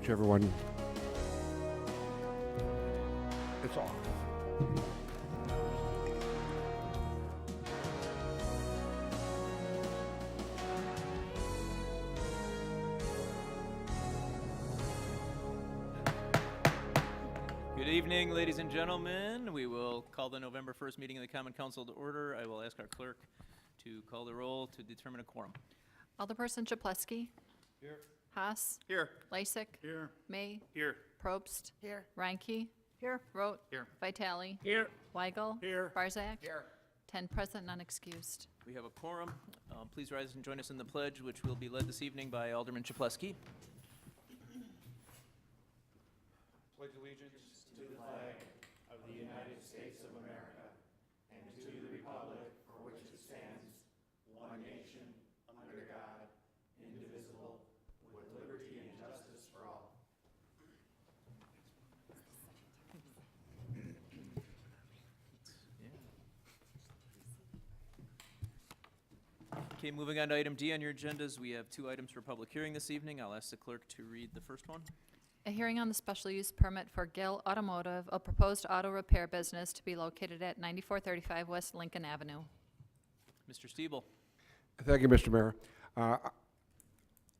whichever one. It's off. Good evening, ladies and gentlemen. We will call the November 1st meeting of the Common Council to order. I will ask our clerk to call the roll to determine a quorum. Alderperson Chaplesky. Here. Haas. Here. Lysick. Here. May. Here. Probst. Here. Reinke. Here. Rote. Here. Vitale. Here. Weigel. Here. Barzak. Here. 10 present, none excused. We have a quorum. Please rise and join us in the pledge, which will be led this evening by Alderman Chaplesky. Pledge allegiance to the flag of the United States of America and to the republic for which it stands, one nation, under God, indivisible, with liberty and justice for all. Okay, moving on to item D on your agendas, we have 2 items for public hearing this evening. I'll ask the clerk to read the first one. A hearing on the special use permit for Gill Automotive, a proposed auto repair business to be located at 9435 West Lincoln Avenue. Mr. Stiebel. Thank you, Mr. Mayor.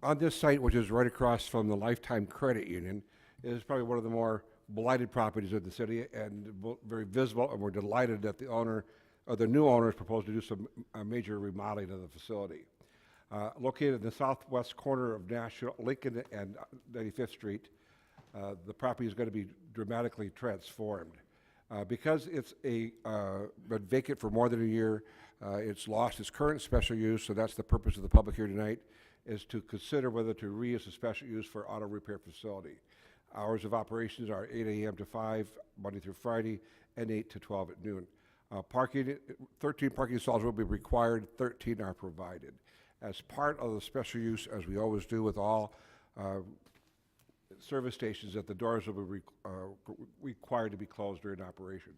On this site, which is right across from the Lifetime Credit Union, is probably one of the more blighted properties of the city and very visible, and we're delighted that the new owner is proposed to do some major remodeling of the facility. Located in the southwest corner of Lincoln and 95th Street, the property is going to be dramatically transformed. Because it's been vacant for more than a year, it's lost its current special use, so that's the purpose of the public here tonight, is to consider whether to reuse the special use for auto repair facility. Hours of operations are 8 a.m. to 5, Monday through Friday, and 8 to 12 at noon. 13 parking stalls will be required, 13 are provided. As part of the special use, as we always do with all service stations, that the doors will be required to be closed during operation.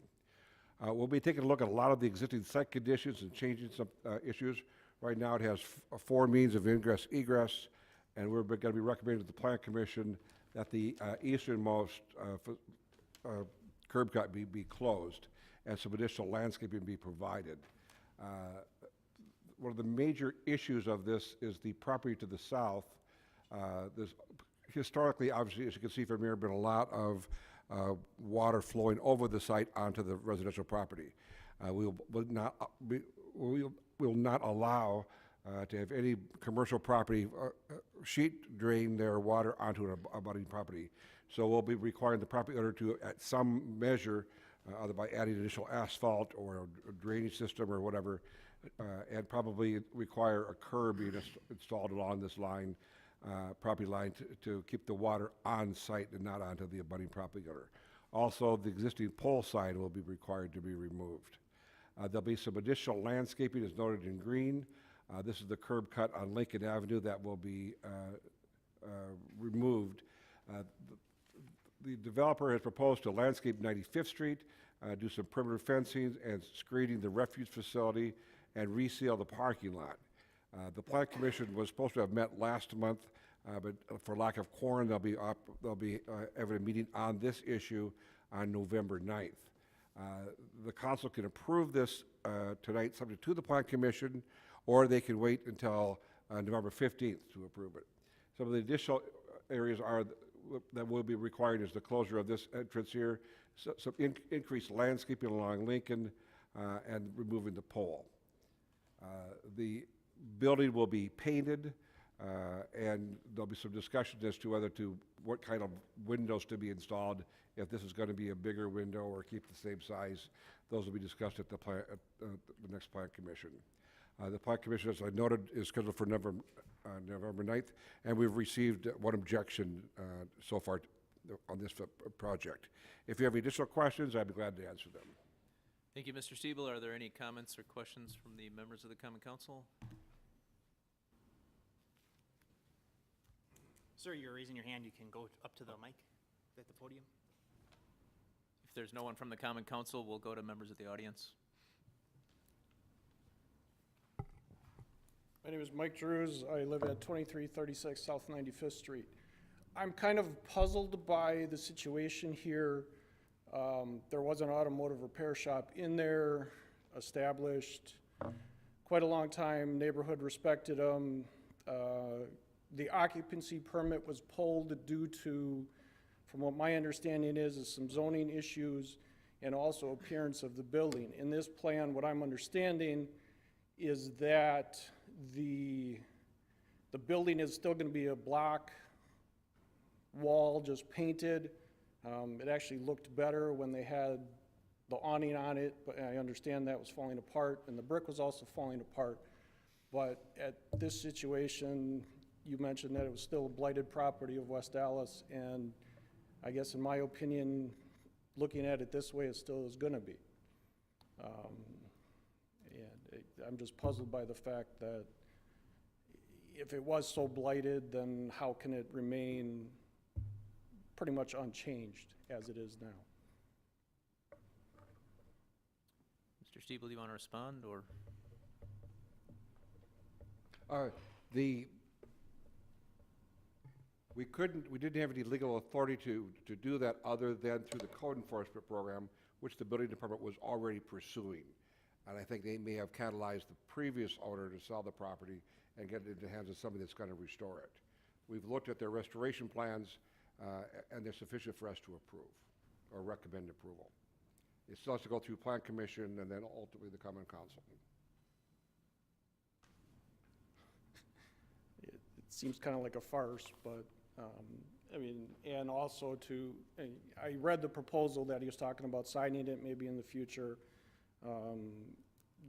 We'll be taking a look at a lot of the existing site conditions and changing some issues. Right now it has 4 means of ingress, egress, and we're going to be recommending to the Plan Commission that the easternmost curb cut be closed and some additional landscaping be provided. One of the major issues of this is the property to the south. There's historically, obviously, as you can see from here, been a lot of water flowing over the site onto the residential property. We will not allow to have any commercial property sheet drain their water onto an abutting property. So we'll be requiring the property owner to, at some measure, either by adding additional asphalt or a drainage system or whatever, and probably require a curb being installed along this line, property line, to keep the water on site and not onto the abutting property owner. Also, the existing pole sign will be required to be removed. There'll be some additional landscaping as noted in green. This is the curb cut on Lincoln Avenue that will be removed. The developer has proposed to landscape 95th Street, do some perimeter fencing and screening the refuge facility, and reseal the parking lot. The Plan Commission was supposed to have met last month, but for lack of quorum, they'll be having a meeting on this issue on November 9th. The council can approve this tonight, subject to the Plan Commission, or they can wait until November 15th to approve it. Some of the additional areas that will be required is the closure of this entrance here, some increased landscaping along Lincoln, and removing the pole. The building will be painted, and there'll be some discussion as to what kind of windows to be installed, if this is going to be a bigger window or keep the same size. Those will be discussed at the next Plan Commission. The Plan Commission, as I noted, is scheduled for November 9th, and we've received 1 objection so far on this project. If you have any additional questions, I'd be glad to answer them. Thank you, Mr. Stiebel. Are there any comments or questions from the members of the Common Council? Sir, you're raising your hand. You can go up to the mic at the podium. If there's no one from the Common Council, we'll go to members of the audience. My name is Mike Drews. I live at 2336 South 95th Street. I'm kind of puzzled by the situation here. There was an automotive repair shop in there, established quite a long time, neighborhood respected them. The occupancy permit was pulled due to, from what my understanding is some zoning issues and also appearance of the building. In this plan, what I'm understanding is that the building is still gonna be a block wall, just painted. It actually looked better when they had the awning on it, but I understand that was falling apart, and the brick was also falling apart. But at this situation, you mentioned that it was still a blighted property of West Dallas, and I guess in my opinion, looking at it this way, it still is gonna be. I'm just puzzled by the fact that if it was so blighted, then how can it remain pretty much unchanged as it is now? Mr. Steeple, do you want to respond, or? We didn't have any legal authority to do that other than through the code enforcement program, which the building department was already pursuing. And I think they may have catalyzed the previous owner to sell the property and get it into the hands of somebody that's going to restore it. We've looked at their restoration plans, and they're sufficient for us to approve or recommend approval. It still has to go through Plan Commission and then ultimately the Common Council. It seems kind of like a farce, but, I mean, and also I read the proposal that he was talking about signing it maybe in the future,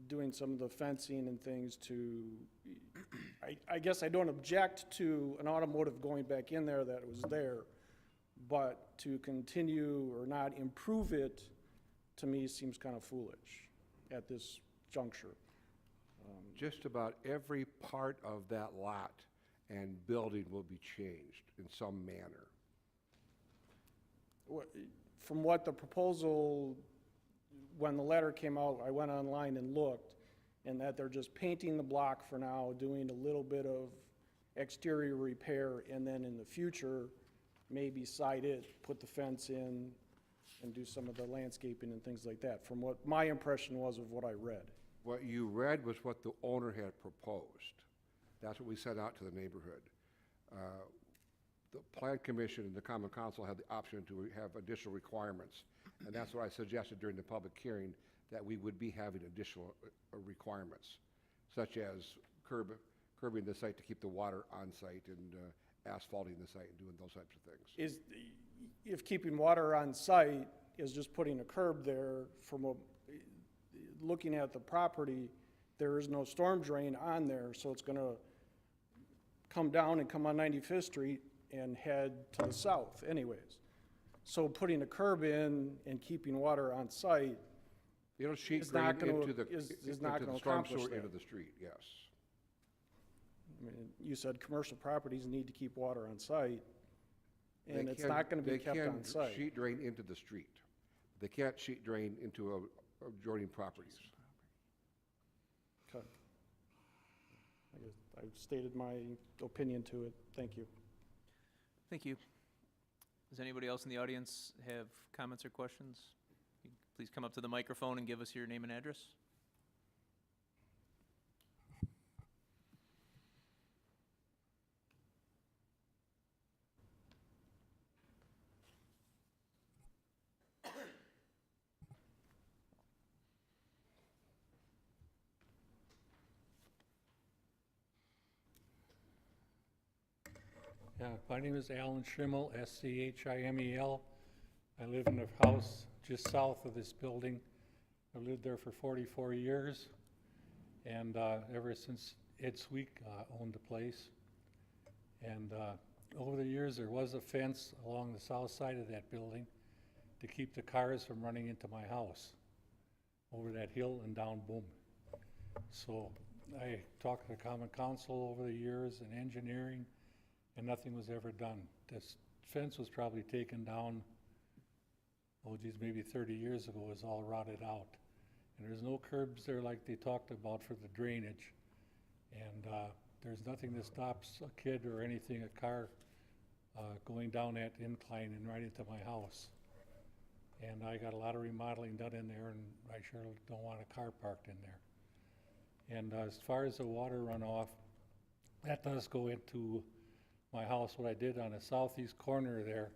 doing some of the fencing and things to, I guess I don't object to an automotive going back in there that was there, but to continue or not improve it, to me, seems kind of foolish at this juncture. Just about every part of that lot and building will be changed in some manner. From what the proposal, when the letter came out, I went online and looked, and that they're just painting the block for now, doing a little bit of exterior repair, and then in the future, maybe side it, put the fence in, and do some of the landscaping and things like that, from what my impression was of what I read. What you read was what the owner had proposed. That's what we sent out to the neighborhood. The Plan Commission and the Common Council had the option to have additional requirements. And that's what I suggested during the public hearing, that we would be having additional requirements, such as curbing the site to keep the water on site and asphalting the site and doing those types of things. If keeping water on site is just putting a curb there, looking at the property, there is no storm drain on there, so it's gonna come down and come on 95th Street and head to the south anyways. So putting a curb in and keeping water on site It'll sheet is drain not gonna, into the, is not into gonna the storm accomplish sewer that. into the street, yes. I mean, you said commercial properties need to keep water on site, and They it's can- not gonna be kept on They can site. sheet drain into the street. They can't sheet drain into adjoining properties. Okay. I guess I've stated my opinion to it. Thank you. Thank you. Does anybody else in the audience have comments or questions? Please come up to the microphone and give us your name and address. Yeah, my name is Alan Schimmel, S-C-H-I-M-E-L. I live in a house just south of this building. I've lived there for 44 years, and ever since Ed Sweek owned the place. And over the years, there was a fence along the south side of that building to keep the cars from running into my house over that hill and down Boom. So I talked to the Common Council over the years and engineering, and nothing was ever done. This fence was probably taken down, oh geez, maybe 30 years ago. It was all rotted out. And there's no curbs there like they talked about for the drainage. And there's nothing that stops a kid or anything, a car, going down that incline and right into my house. And I got a lot of remodeling done in there, and I sure don't want a car parked in there. And as far as the water runoff, that does go into my house. What I did on the southeast corner there,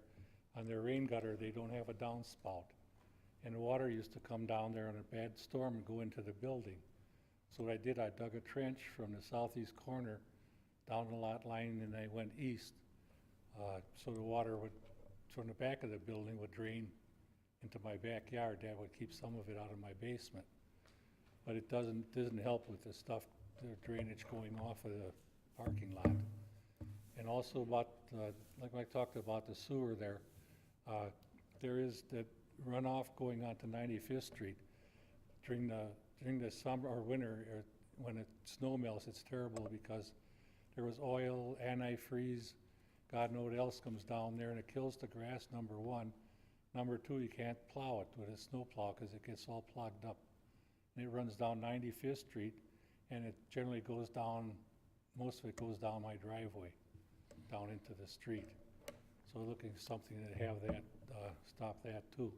on their rain gutter, they don't have a downspout. And the water used to come down there in a bad storm and go into the building. So what I did, I dug a trench from the southeast corner down the lot line, and I went east. So the water would, from the back of the building, would drain into my backyard. That would keep some of it out of my basement. But it doesn't help with the stuff, the drainage going off of the parking lot. And also about, like I talked about the sewer there, there is that runoff going onto 95th Street. During the summer or winter, or when it snow melts, it's terrible because there was oil, antifreeze, God knows what else comes down there, and it kills the grass, number one. Number two, you can't plow it with a snow plow because it gets all plugged up. And it runs down 95th Street, and it generally goes down, most of it goes down my driveway, down into the street. So looking for something to have that, stop that too.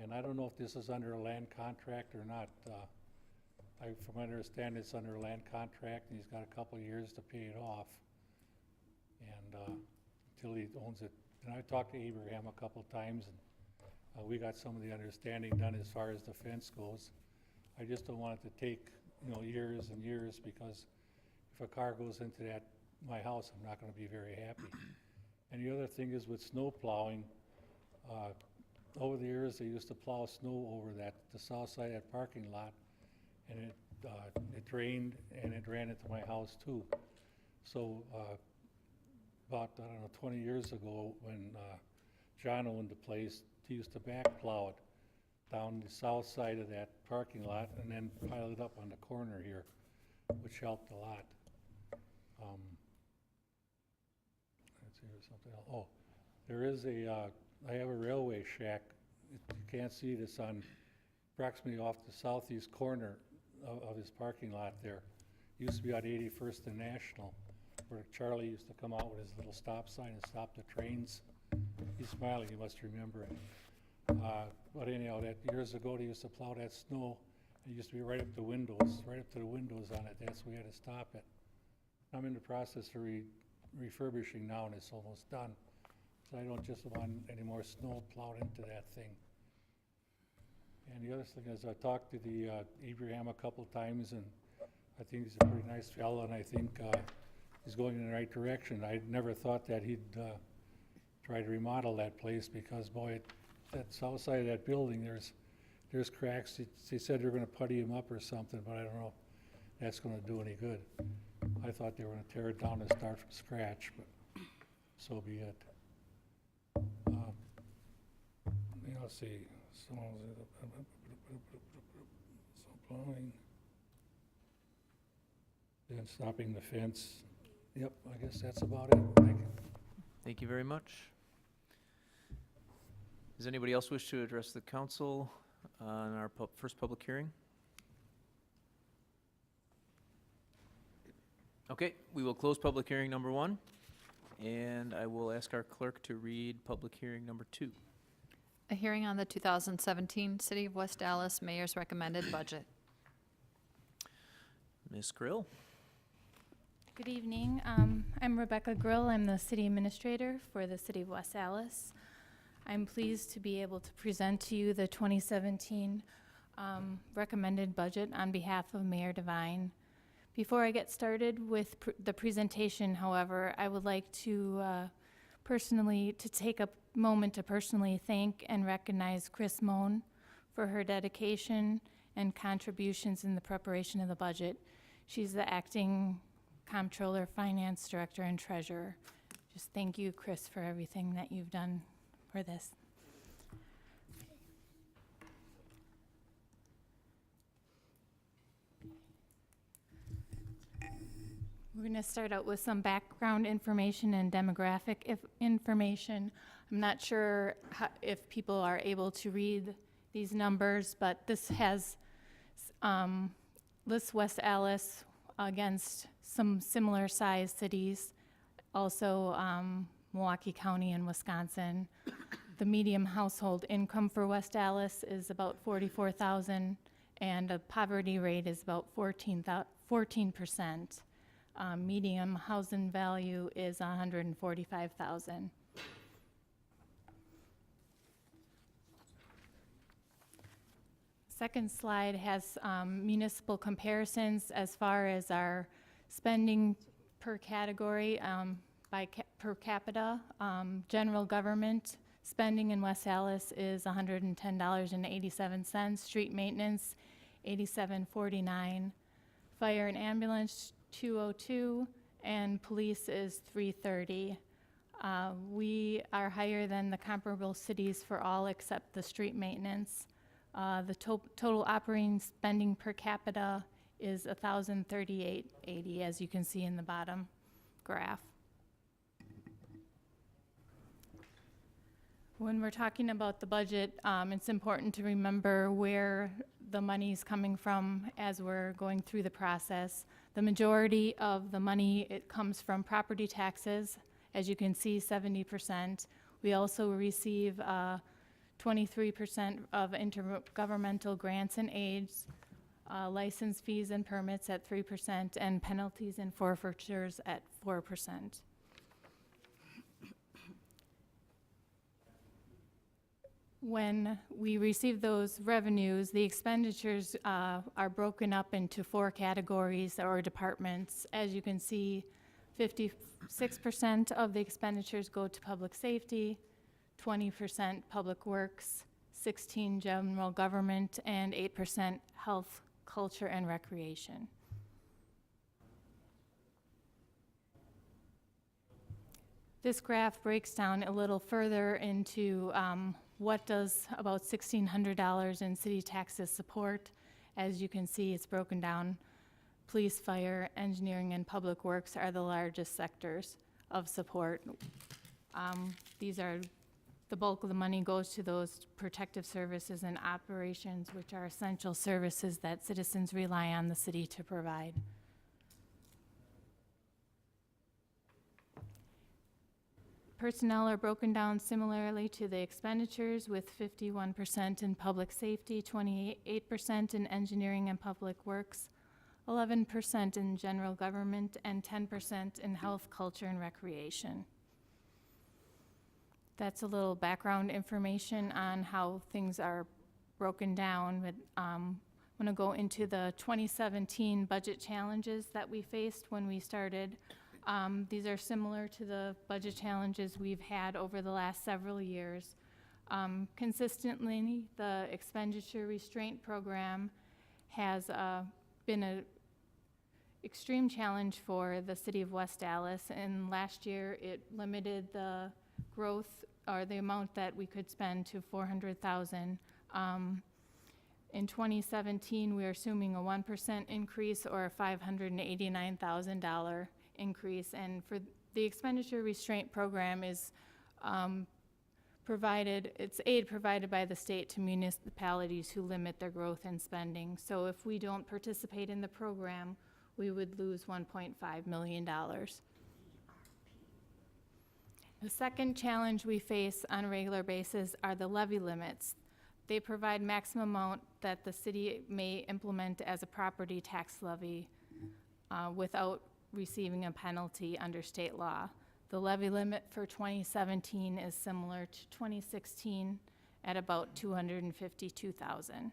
And I don't know if this is under a land contract or not. From what I understand, it's under a land contract, and he's got a couple of years to pay it off. And until he owns it. And I talked to Abraham a couple of times, and we got some of the understanding done as far as the fence goes. I just don't want it to take, years and years, because if a car goes into my house, I'm not gonna be very happy. And the other thing is with snow plowing, over the years, they used to plow snow over the south side of that parking lot, and it drained and it ran into my house too. So about, 20 years ago, when John owned the place, he used to back plow it down the south side of that parking lot and then pile it up on the corner here, which helped a lot. Let's see, there's something else. Oh, there is I have a railway shack. You can't see it. It's on approximately off the southeast corner of his parking lot there. Used to be on 81st and National, where Charlie used to come out with his little stop sign and stop the trains. He's smiling, you must remember it. But anyhow, that years ago, they used to plow that snow. It used to be right up to the windows on it. That's why we had to stop it. I'm in the process of refurbishing now, and it's almost done. So I don't just want any more snow plowed into that thing. And the other thing is, I talked to the Abraham a couple times, and I think he's a pretty nice fellow, and I think he's going in the right direction. I never thought that he'd try to remodel that place, because boy, that south side of that building, there's cracks. They said they're gonna putty him up or something, but I don't know if that's gonna do any good. I thought they were gonna tear it down and start from scratch, but so be it. Let's see, so plowing, then stopping the fence. Yep, I guess that's about it. Thank you. Thank you very much. Does anybody else wish to address the council on our first public hearing? Okay, we will close public hearing number 1, and I will ask our clerk to read public hearing number 2. A hearing on the 2017 City of West Dallas Mayor's Recommended Budget. Ms. Grill? Good evening. I'm Rebecca Grill. I'm the city administrator for the City of West Dallas. I'm pleased to be able to present to you the 2017 recommended budget on behalf of Mayor Devine. Before I get started with the presentation, however, I would like to take a moment to personally thank and recognize Chris Moan for her dedication and contributions in the preparation of the budget. She's the acting comptroller, finance director, and treasurer. Just thank you, Chris, for everything that you've done for this. We're going to start out with some background information and demographic information. I'm not sure if people are able to read these numbers, but this has lists West Allis against some similar sized cities, also Milwaukee County and Wisconsin. The median household income for West Allis is about $44,000, and the poverty rate is about 14%. Median housing value is $145,000. Second slide has municipal comparisons as far as our spending per category per capita. General government spending in West Allis is $110.87. Street maintenance, $87.49. Fire and ambulance, $202, and police is $330. We are higher than the comparable cities for all except the street maintenance. The total operating spending per capita is $1,038.80, as you can see in the bottom graph. When we're talking about the budget, it's important to remember where the money is coming from as we're going through the process. The majority of the money, it comes from property taxes. As you can see, 70%. We also receive 23% of intergovernmental grants and aids, license fees and permits at 3%, and penalties and forfeitures at 4%. When we receive those revenues, the expenditures are broken up into 4 categories or departments. As you can see, 56% of the expenditures go to public safety, 20% public works, 16% general government, and 8% health, culture, and recreation. This graph breaks down a little further into what does about $1,600 in city taxes support. As you can see, it's broken down. Police, fire, engineering, and public works are the largest sectors of support. The bulk of the money goes to those protective services and operations, which are essential services that citizens rely on the city to provide. Personnel are broken down similarly to the expenditures, with 51% in public safety, 28% in engineering and public works, 11% in general government, and 10% in health, culture, and recreation. That's a little background information on how things are broken down. But I'm going to go into the 2017 budget challenges that we faced when we started. These are similar to the budget challenges we've had over the last several years. Consistently, the expenditure restraint program has been an extreme challenge for the city of West Allis, and last year it limited the growth or the amount that we could spend to $400,000. In 2017, we are assuming a 1% increase or a $589,000 increase, and for the expenditure restraint program is it's aid provided by the state to municipalities who limit their growth in spending. So if we don't participate in the program, we would lose $1.5 million. The second challenge we face on a regular basis are the levy limits. They provide maximum amount that the city may implement as a property tax levy without receiving a penalty under state law. The levy limit for 2017 is similar to 2016 at about $252,000.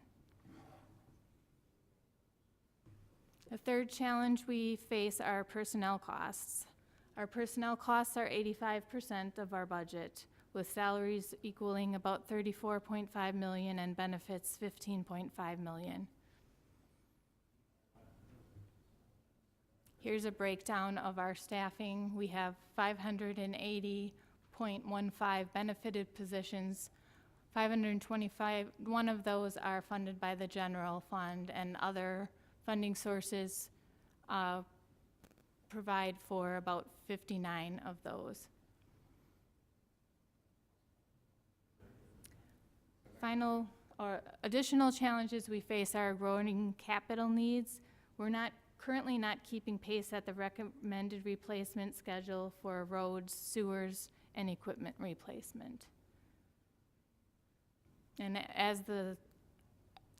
The third challenge we face are personnel costs. Our personnel costs are 85% of our budget, with salaries equaling about $34.5 million and benefits $15.5 million. Here's a breakdown of our staffing. We have 580.15 benefited positions. 525, of those are funded by the general fund, and other funding sources provide for about 59 of those. Final or additional challenges we face are growing capital needs. We're currently not keeping pace at the recommended replacement schedule for roads, sewers, and equipment replacement. And as the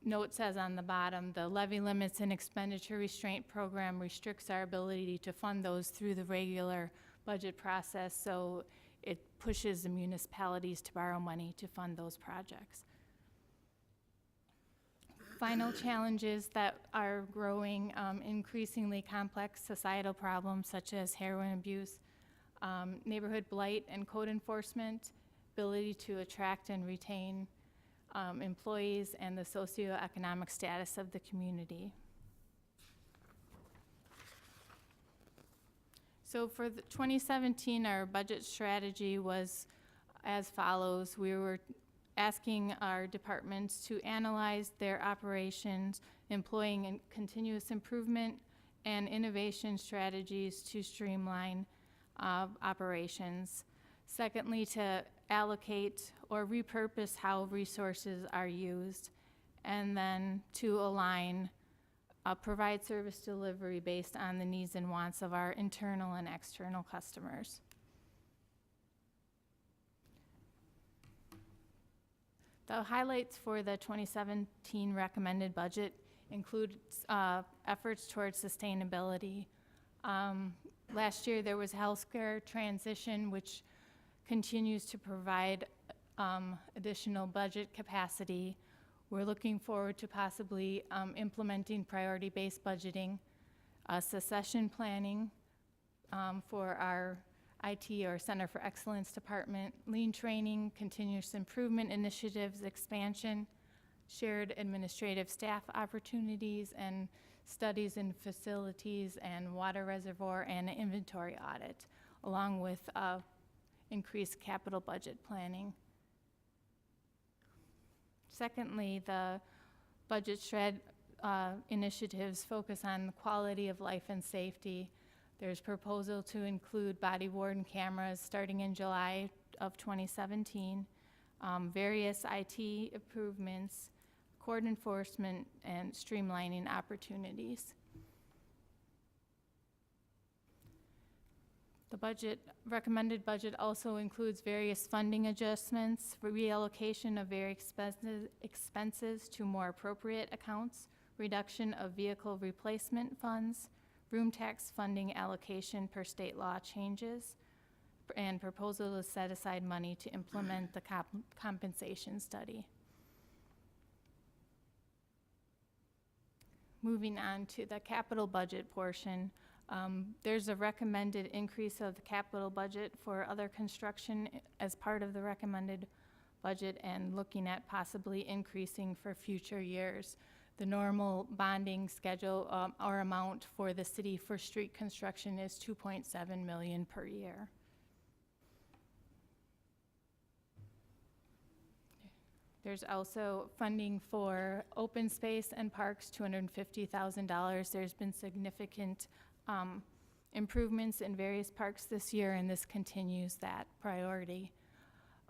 note says on the bottom, the levy limits and expenditure restraint program restricts our ability to fund those through the regular budget process, so it pushes the municipalities to borrow money to fund those projects. Final challenges that are growing, increasingly complex societal problems such as heroin abuse, neighborhood blight and code enforcement, ability to attract and retain employees, and the socioeconomic status of the community. So for the 2017, our budget strategy was as follows. We were asking our departments to analyze their operations, employing continuous improvement and innovation strategies to streamline operations. Secondly, to allocate or repurpose how resources are used, and then to align, provide service delivery based on the needs and wants of our internal and external customers. The highlights for the 2017 recommended budget include efforts towards sustainability. Last year there was healthcare transition, which continues to provide additional budget capacity. We're looking forward to possibly implementing priority-based budgeting, succession planning for our IT or Center for Excellence Department, lean training, continuous improvement initiatives, expansion, shared administrative staff opportunities, and studies in facilities and water reservoir and inventory audit, along with increased capital budget planning. Secondly, the budget shred initiatives focus on the quality of life and safety. There's proposal to include body worn cameras starting in July of 2017, various IT improvements, court enforcement, and streamlining opportunities. The recommended budget also includes various funding adjustments, reallocation of various expenses to more appropriate accounts, reduction of vehicle replacement funds, room tax funding allocation per state law changes, and proposal to set aside money to implement the compensation study. Moving on to the capital budget portion, there's a recommended increase of the capital budget for other construction as part of the recommended budget, and looking at possibly increasing for future years. The normal bonding schedule or amount for the city for street construction is $2.7 million per year. There's also funding for open space and parks, $250,000. There's been significant improvements in various parks this year, and this continues that priority.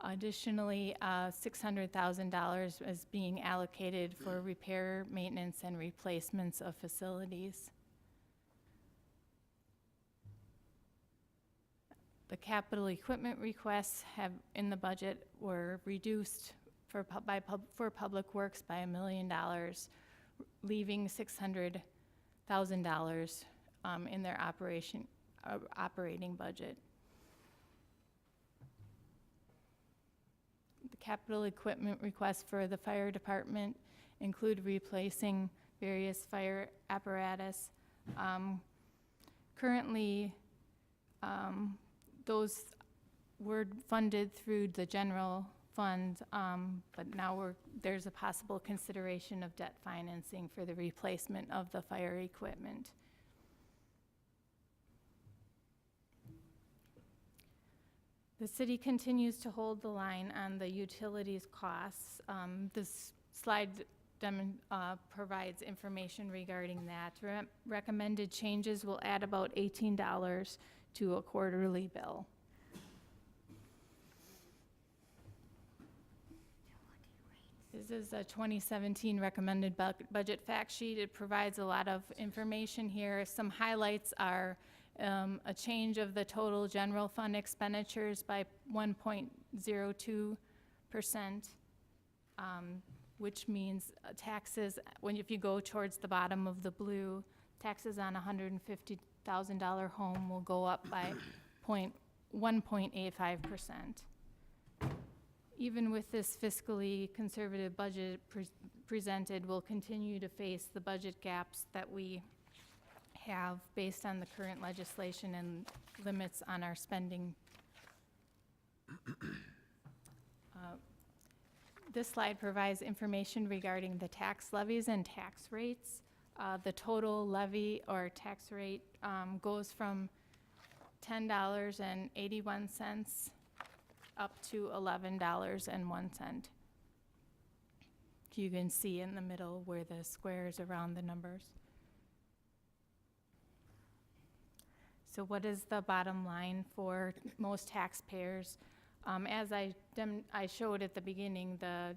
Additionally, $600,000 is being allocated for repair, maintenance, and replacements of facilities. The capital equipment requests in the budget were reduced for public works by $1 million, leaving $600,000 in their operating budget. The capital equipment requests for the fire department include replacing various fire apparatus. Currently, those were funded through the general fund, but now there's a possible consideration of debt financing for the replacement of the fire equipment. The city continues to hold the line on the utilities costs. This slide provides information regarding that. Recommended changes will add about $18 to a quarterly bill. This is a 2017 recommended budget fact sheet. It provides a lot of information here. Some highlights are a change of the total general fund expenditures by 1.02%, which means taxes, if you go towards the bottom of the blue, taxes on a $150,000 home will go up by 1.85%. Even with this fiscally conservative budget presented, we'll continue to face the budget gaps that we have based on the current legislation and limits on our spending. This slide provides information regarding the tax levies and tax rates. The total levy or tax rate goes from $10.81 up to $11.01. You can see in the middle where the squares around the numbers. So what is the bottom line for most taxpayers? As I showed at the beginning, the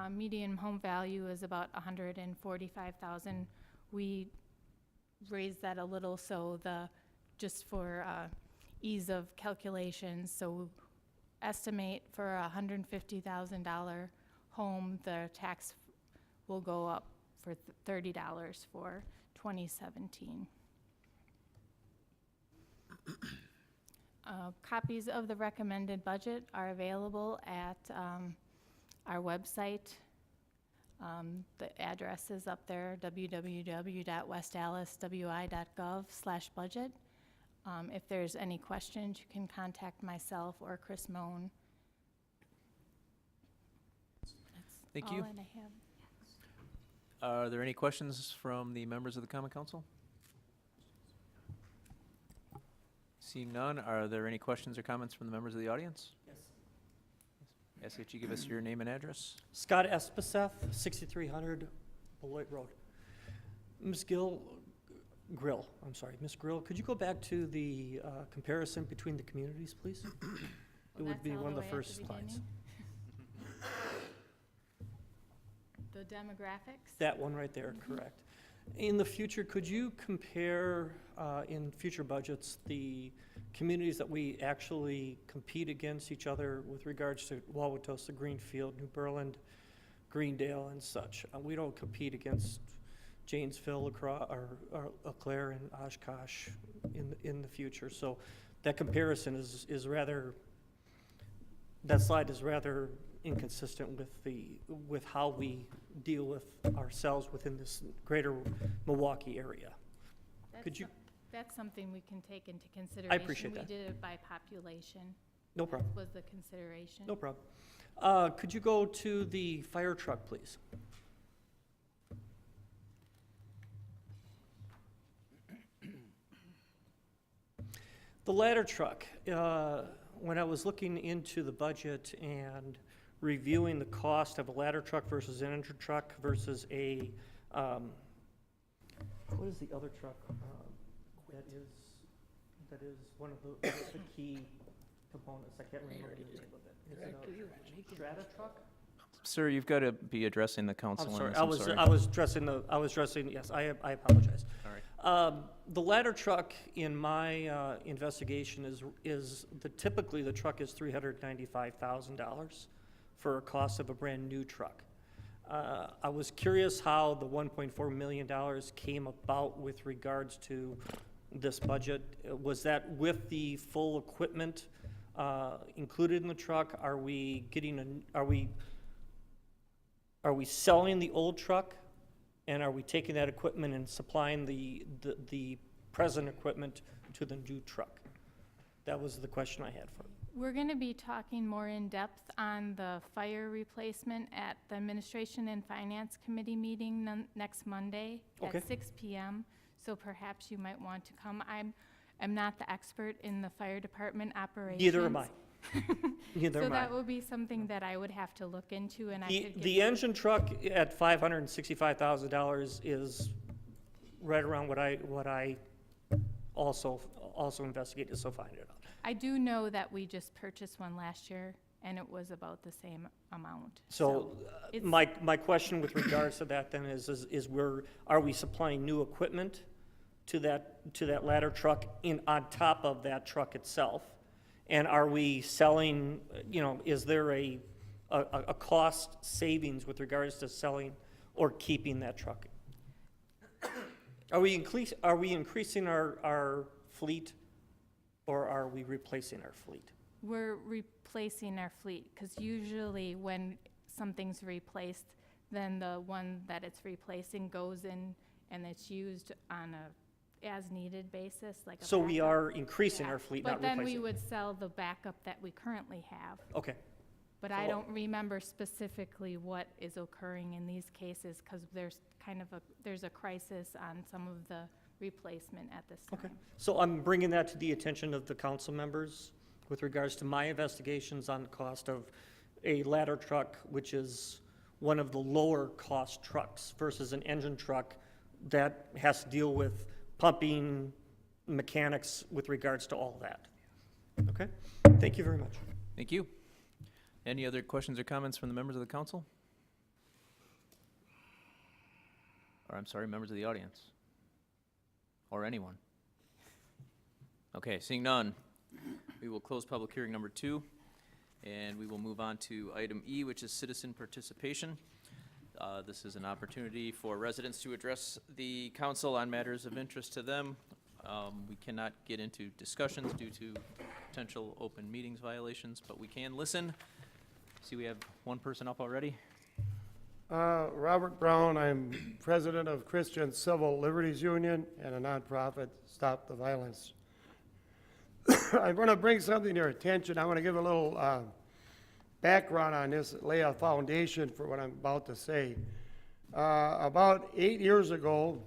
median home value is about $145,000. We raised that a little so just for ease of calculations. So estimate for a $150,000 home, the tax will go up for $30 for 2017. Copies of the recommended budget are available at our website. The address is up there, www.westalliswi.gov/budget. If there's any questions, you can contact myself or Chris Moan. Thank you. All that I have. Are there any questions from the members of the Common Council? Seeing none, are there any questions or comments from the members of the audience? Yes. Ask that you give us your name and address. Scott Espeseth, 6300 Beloit Road. Ms. Grill, Ms. Grill, could you go back to the comparison between the communities, please? It would be one of the first slides. The demographics? That one right there, correct. In the future, could you compare, in future budgets, the communities that we actually compete against each other with regards to Wauwatosa, Greenfield, New Berlin, Greendale, and such? We don't compete against Janesville, or Eau Claire, and Oshkosh in the future. So that comparison is rather, that slide is rather inconsistent with how we deal with ourselves within this greater Milwaukee area. Could you? That's something we can take into consideration. I appreciate that. We did it by population. No problem. That was the consideration. No problem. Could you go to the fire truck, please? The ladder truck, when I was looking into the budget and reviewing the cost of a ladder truck versus an engine truck versus a, what is the other truck that is one of the key components? I can't remember the name of it. Is it a Strata truck? Sir, you've got to be addressing the council I'm on sorry, this. I was addressing, yes, I apologize. All right. The ladder truck, in my investigation, is typically the truck is $395,000 for a cost of a brand new truck. I was curious how the $1.4 million came about with regards to this budget. Was that with the full equipment included in the truck? Are we selling the old truck, and are we taking that equipment and supplying the present equipment to the new truck? That was the question I had for you. We're going to be talking more in depth on the fire replacement at the Administration and Finance Committee meeting next Monday Okay. at 6 p.m. So perhaps you might want to come. I'm not the expert in the fire department operations. Neither am I. Neither So am I. that would be something that I would have to look into, and I could give The you- engine truck at $565,000 is right around what I also investigated, so find it out. I do know that we just purchased one last year, and it was about the same amount. So it's- my question with regards to that then is are we supplying new equipment to that ladder truck on top of that truck itself? And are we selling, is there a cost savings with regards to selling or keeping that truck? Are we increasing our fleet, or are we replacing our fleet? We're replacing our fleet, because usually when something's replaced, then the one that it's replacing goes in and it's used on a as-needed basis, like a So we backup. are increasing Yeah. our fleet, not But then replacing. we would sell the backup that we currently have. Okay, But I don't remember specifically what is occurring in these cases, because there's there's a crisis on some of the replacement at this time. okay. So I'm bringing that to the attention of the council members with regards to my investigations on the cost of a ladder truck, which is one of the lower cost trucks versus an engine truck that has to deal with pumping, mechanics with regards to all that. Okay? Thank you very much. Thank you. Any other questions or comments from the members of the council? Or, I'm sorry, members of the audience? Or anyone? Okay, seeing none, we will close public hearing number 2, and we will move on to item E, which is citizen participation. This is an opportunity for residents to address the council on matters of interest to them. We cannot get into discussions due to potential open meetings violations, but we can listen. See, we have one person up already. Robert Brown, I'm president of Christian Civil Liberties Union and a nonprofit, Stop the Violence. I want to bring something to your attention. I want to give a little background on this, lay a foundation for what I'm about to say. About 8 years ago,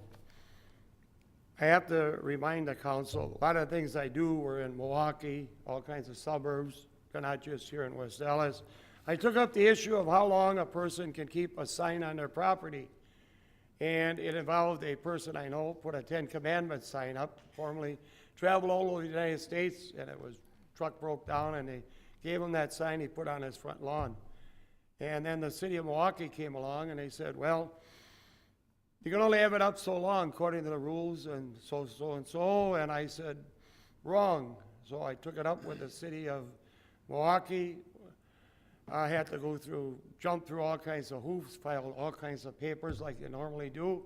I have to remind the council, a lot of things I do were in Milwaukee, all kinds of suburbs, not just here in West Dallas. I took up the issue of how long a person can keep a sign on their property. And it involved a person I know put a 10 Commandments sign up, formerly traveled all over the United States, and truck broke down, and they gave him that sign he put on his front lawn. And then the city of Milwaukee came along and they said, well, you can only have it up so long according to the rules and so. And I said, wrong. So I took it up with the city of Milwaukee. I had to jump through all kinds of hoops, file all kinds of papers like you normally do.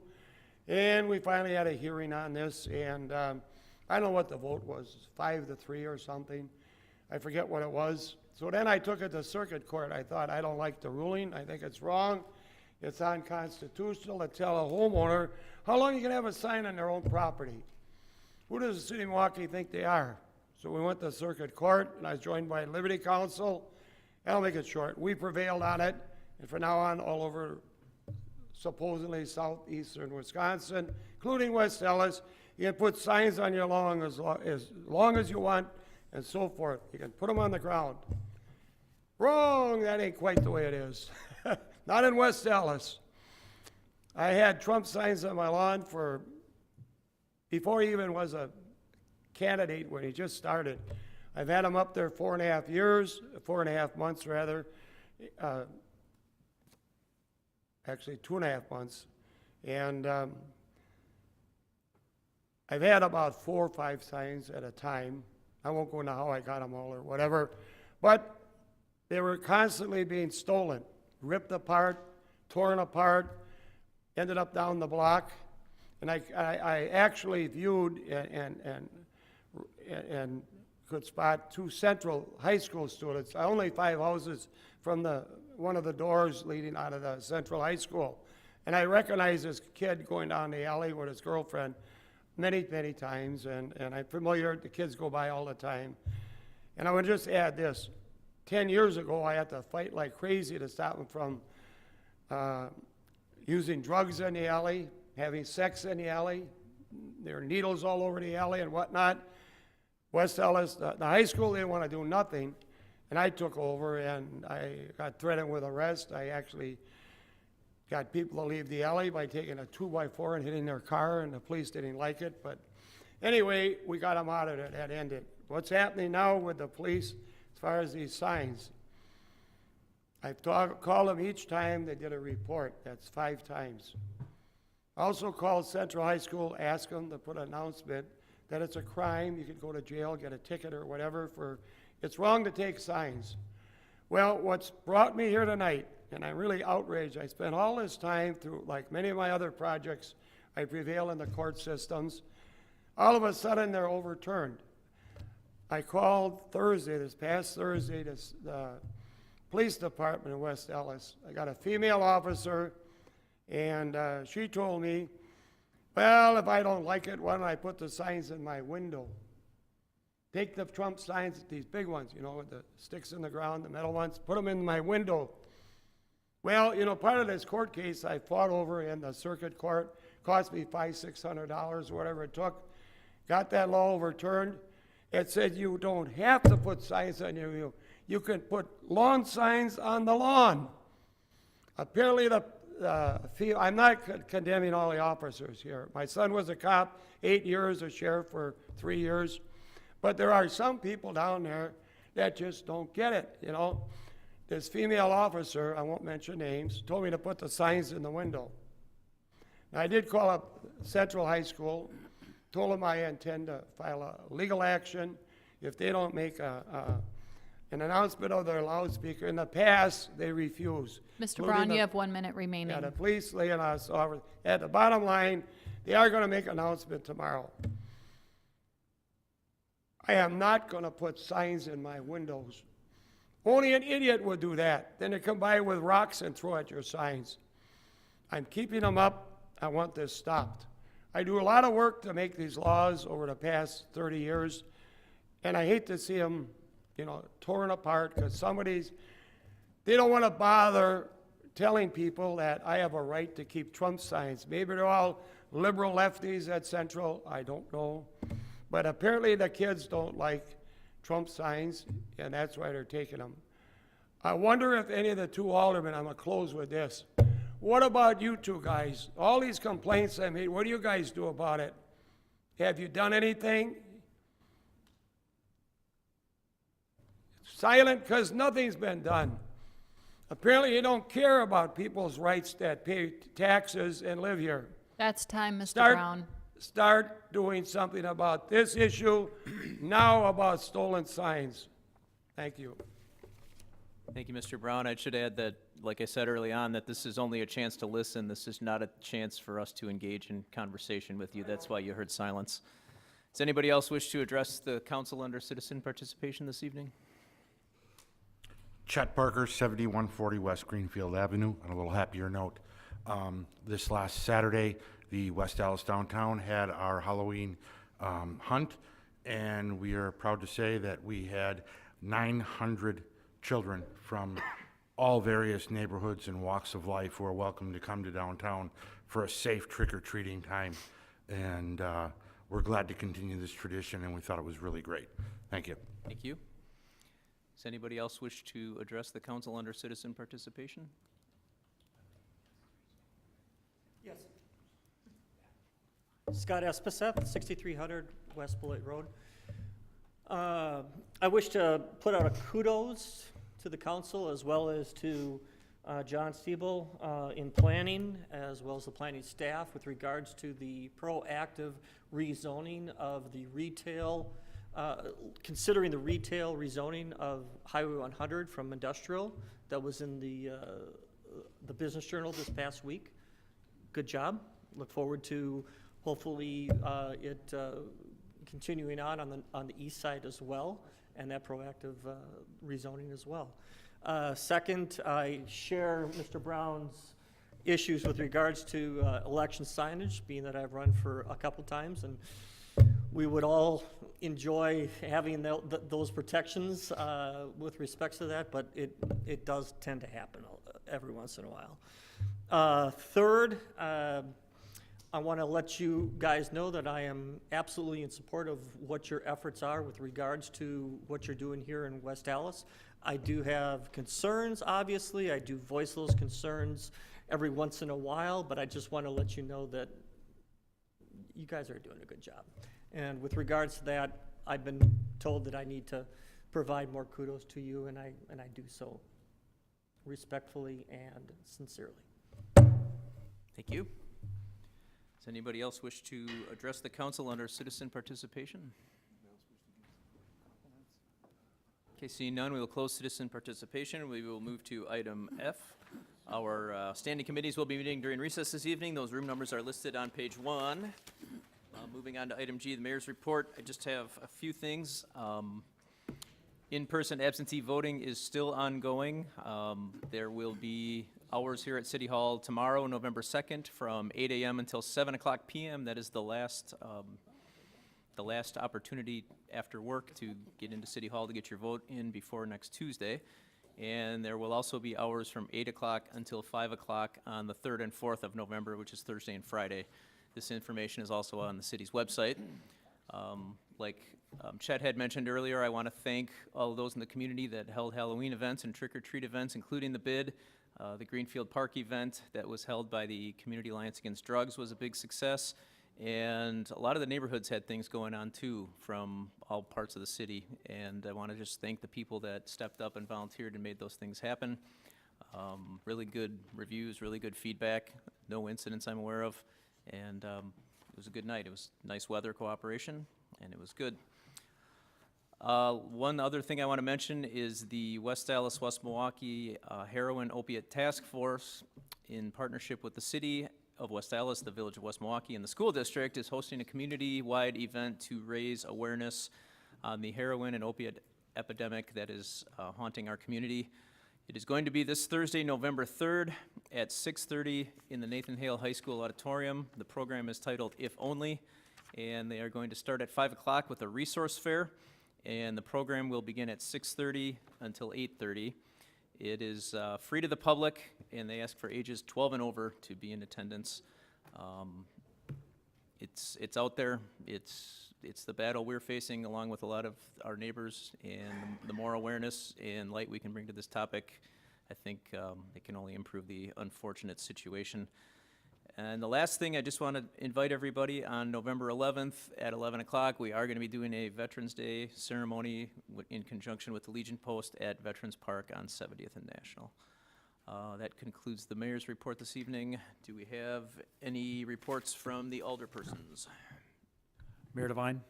And we finally had a hearing on this, and I don't know what the vote was, 5-3 or something. I forget what it was. So then I took it to circuit court. I thought, I don't like the ruling. I think it's wrong. It's unconstitutional to tell a homeowner how long you can have a sign on their own property. Who does the city of Milwaukee think they are? So we went to circuit court, and I was joined by Liberty Counsel. I'll make it short. We prevailed on it, and from now on, all over supposedly southeastern Wisconsin, including West Dallas, you can put signs on your lawn as long as you want, and so forth. You can put them on the ground. Wrong, that ain't quite the way it is. Not in West Dallas. I had Trump signs on my lawn before he even was a candidate, when he just started. I've had them up there 4.5 months rather, actually 2.5 months. And I've had about 4 or 5 signs at a time. I won't go into how I got them all or whatever, but they were constantly being stolen, ripped apart, torn apart, ended up down the block. And I actually viewed and could spot 2 Central High School students, only 5 houses from one of the doors leading out of the Central High School. And I recognized this kid going down the alley with his girlfriend many, many times, and I'm familiar, the kids go by all the time. And I would just add this, 10 years ago, I had to fight like crazy to stop them from using drugs in the alley, having sex in the alley. There are needles all over the alley and whatnot. West Dallas, the high school, they didn't want to do nothing, and I took over, and I got threatened with arrest. I actually got people to leave the alley by taking a 2x4 and hitting their car, and the police didn't like it. But anyway, we got them out of it. That ended. What's happening now with the police as far as these signs? I've called them each time they did a report. That's 5 times. I also called Central High School, asked them to put an announcement that it's a crime, you could go to jail, get a ticket or whatever for, it's wrong to take signs. Well, what's brought me here tonight, and I'm really outraged, I spent all this time through, like many of my other projects, I prevail in the court systems. All of a sudden, they're overturned. I called Thursday, this past Thursday, the police department in West Ellis. I got a female officer, and she told me, well, if I don't like it, why don't I put the signs in my window? Take the Trump signs, these big ones, you know, with the sticks in the ground, the metal ones, put them in my window. Well, you know, part of this court case I fought over in the circuit court, cost me $500-600, whatever it took. Got that law overturned. It said you don't have to put signs on your view. You can put lawn signs on the lawn. Apparently I'm not condemning all the officers here. My son was a cop, 8 years, a sheriff for 3 years. But there are some people down there that just don't get it, you know. This female officer, I won't mention names, told me to put the signs in the window. Now, I did call up Central High School, told them I intend to file a legal action if they don't make an announcement of their loudspeaker. In the past, they refuse. Mr. Brown, you have 1 minute remaining. Yeah, the police laying us over. At the bottom line, they are going to make an announcement tomorrow. I am not going to put signs in my windows. Only an idiot would do that. Then they come by with rocks and throw at your signs. I'm keeping them up. I want this stopped. I do a lot of work to make these laws over the past 30 years, and I hate to see them, you know, torn apart because they don't want to bother telling people that I have a right to keep Trump signs. Maybe they're all liberal lefties at Central, I don't know. But apparently the kids don't like Trump signs, and that's why they're taking them. I wonder if any of the two aldermen, I'm going to close with this. What about you two guys? All these complaints I made, what do you guys do about it? Have you done anything? Silent because nothing's been done. Apparently you don't care about people's rights that pay taxes and live here. That's time, Mr. Start- Brown. Start doing something about this issue, now about stolen signs. Thank you. Thank you, Mr. Brown. I should add that, like I said early on, that this is only a chance to listen. This is not a chance for us to engage in conversation with you. That's why you heard silence. Does anybody else wish to address the council under citizen participation this evening? Chet Parker, 7140 West Greenfield Avenue. On a little happier note, this last Saturday, the West Allis Downtown had our Halloween hunt, and we are proud to say that we had 900 children from all various neighborhoods and walks of life who are welcome to come to downtown for a safe trick-or-treating time. And we're glad to continue this tradition, and we thought it was really great. Thank you. Thank you. Does anybody else wish to address the council under citizen participation? Yes. Scott Espeseth, 6300 West Bullitt Road. I wish to put out a kudos to the council as well as to John Stiebel in planning, as well as the planning staff with regards to the proactive rezoning of the retail, considering the retail rezoning of Highway 100 from industrial that was in the Business Journal this past week. Good job. Look forward to hopefully it continuing on the east side as well, and that proactive rezoning as well. Second, I share Mr. Brown's issues with regards to election signage, being that I've run for a couple times, and we would all enjoy having those protections with respects to that, but it does tend to happen every once in a while. Third, I want to let you guys know that I am absolutely in support of what your efforts are with regards to what you're doing here in West Allis. I do have concerns, obviously. I do voice those concerns every once in a while, but I just want to let you know that you guys are doing a good job. And with regards to that, I've been told that I need to provide more kudos to you, and I do so respectfully and sincerely. Thank you. Does anybody else wish to address the council under citizen participation? Okay, seeing none, we will close citizen participation. We will move to item F. Our standing committees will be meeting during recess this evening. Those room numbers are listed on page 1. Moving on to item G, the mayor's report. I just have a few things. In-person absentee voting is still ongoing. There will be hours here at City Hall tomorrow, November 2nd, from 8 a.m. until 7 o'clock p.m. That is the last opportunity after work to get into City Hall to get your vote in before next Tuesday. And there will also be hours from 8 o'clock until 5 o'clock on the 3rd and 4th of November, which is Thursday and Friday. This information is also on the city's website. Like Chet had mentioned earlier, I want to thank all of those in the community that held Halloween events and trick-or-treat events, including the bid. The Greenfield Park event that was held by the Community Alliance Against Drugs was a big success. And a lot of the neighborhoods had things going on too from all parts of the city. And I want to just thank the people that stepped up and volunteered and made those things happen. Really good reviews, really good feedback, no incidents I'm aware of. And it was a good night. It was nice weather cooperation, and it was good. One other thing I want to mention is the West Allis, West Milwaukee Heroin Opiate Task Force, in partnership with the city of West Allis, the village of West Milwaukee, and the school district, is hosting a community-wide event to raise awareness on the heroin and opiate epidemic that is haunting our community. It is going to be this Thursday, November 3rd at 6:30 in the Nathan Hale High School auditorium. The program is titled If Only, and they are going to start at 5 o'clock with a resource fair, and the program will begin at 6:30 until 8:30. It is free to the public, and they ask for ages 12 and over to be in attendance. It's out there. It's the battle we're facing along with a lot of our neighbors, and the more awareness and light we can bring to this topic, I think it can only improve the unfortunate situation. And the last thing, I just want to invite everybody on November 11th at 11 o'clock. We are going to be doing a Veterans Day ceremony in conjunction with the Legion Post at Veterans Park on 70th and National. That concludes the mayor's report this evening. Do we have any reports from the alderpersons? Mayor Devine,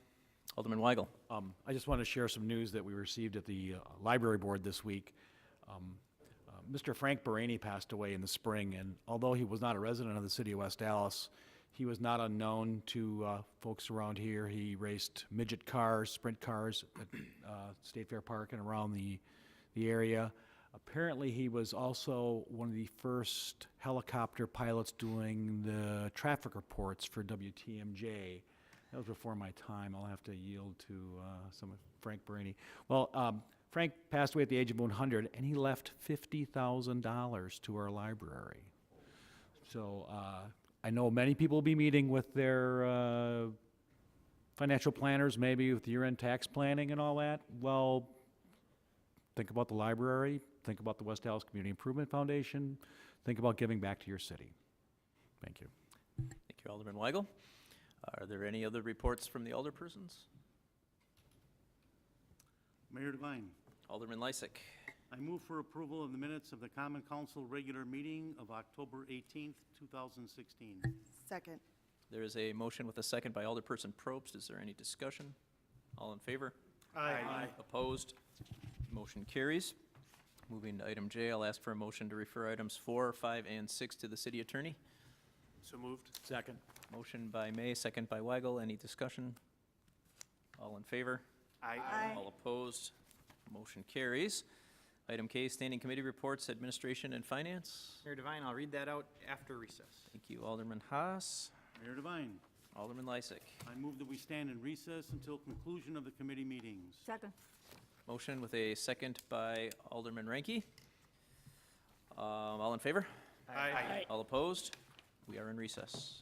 Alderman Weigel. I just want to share some news that we received at the library board this week. Mr. Frank Baraney passed away in the spring, and although he was not a resident of the city of West Allis, he was not unknown to folks around here. He raced midget cars, sprint cars at State Fair Park and around the area. Apparently, he was also one of the first helicopter pilots doing the traffic reports for WTMJ. That was before my time. I'll have to yield to some of Frank Baraney. Well, Frank passed away at the age of 100, and he left $50,000 to our library. So I know many people will be meeting with their financial planners, maybe with year-end tax planning and all that. Well, think about the library, think about the West Allis Community Improvement Foundation, think about giving back to your city. Thank you. Thank you, Alderman Weigel. Are there any other reports from the alderpersons? Mayor Devine, Alderman Lysick. I move for approval of the minutes of the Common Council regular meeting of October 18th, 2016. Second. There is a motion with a second by Alderperson Probst. Is there any discussion? All in favor? Aye. Opposed? Motion carries. Moving to item J, I'll ask for a motion to refer items 4, 5, and 6 to the city attorney. So moved. Second. Motion by May, second by Weigel. Any discussion? All in favor? Aye. All opposed? Motion carries. Item K, standing committee reports, administration and finance. Mayor Devine, I'll read that out after recess. Thank you, Alderman Haas. Mayor Devine, Alderman Lysick. I move that we stand in recess until conclusion of the committee meetings. Second. Motion with a second by Alderman Ranky. All in favor? Aye. All opposed? We are in recess.